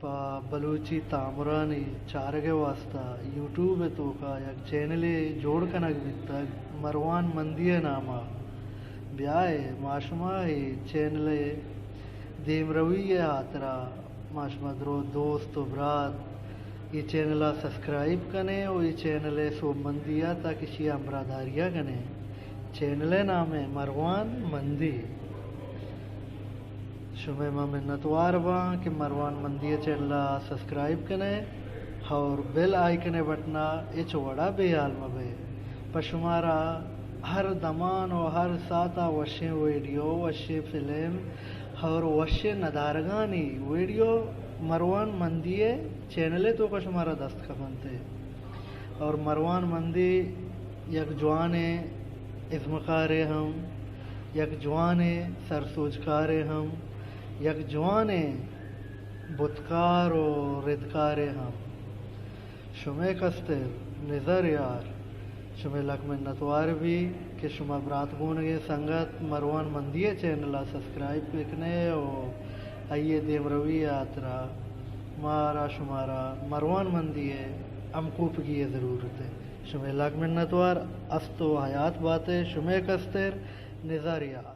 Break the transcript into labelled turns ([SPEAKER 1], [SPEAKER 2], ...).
[SPEAKER 1] پا بلوچی تامرانی چارگے واسطہ یوٹیوب تو کا یک چینل جوڑ کنک بیتا مروان مندی نامہ بیائے ماشما چینل دیم روی آترا ماشما درو دوست و برات یہ چینل سبسکرائب کنے اور یہ چینل سو مندیا تاکہ شی امراداریہ کنے چینل نام ہے مروان مندی شمع میں منتوار باں کہ مروان مندی چینل سبسکرائب کنے اور بیل آئیکنے بٹنا اچ وڑا بے عالم بے پشمارا ہر دمان و ہر ساتھ وشیں ویڈیو وشیں فلم اور وشیں ندارگانی ویڈیو مروان مندی چینل تو کا شمارا دست کفنتے اور مروان مندی یک جوان ازمکارے ہم یک جوان سرسوجکارے ہم یک جوان بتکار و ردکارے ہم شمع کستے نظر یار شمع لک منتوار بھی کہ شما برات گونگے سنگت مروان مندی چینل سبسکرائب بکنے اور آئیے دیم روی آترا مارا شمارا مروان مندی ام کوپگی ضرورت ہے شمع لک منتوار استو حیات باتیں شمع کستر نظر یار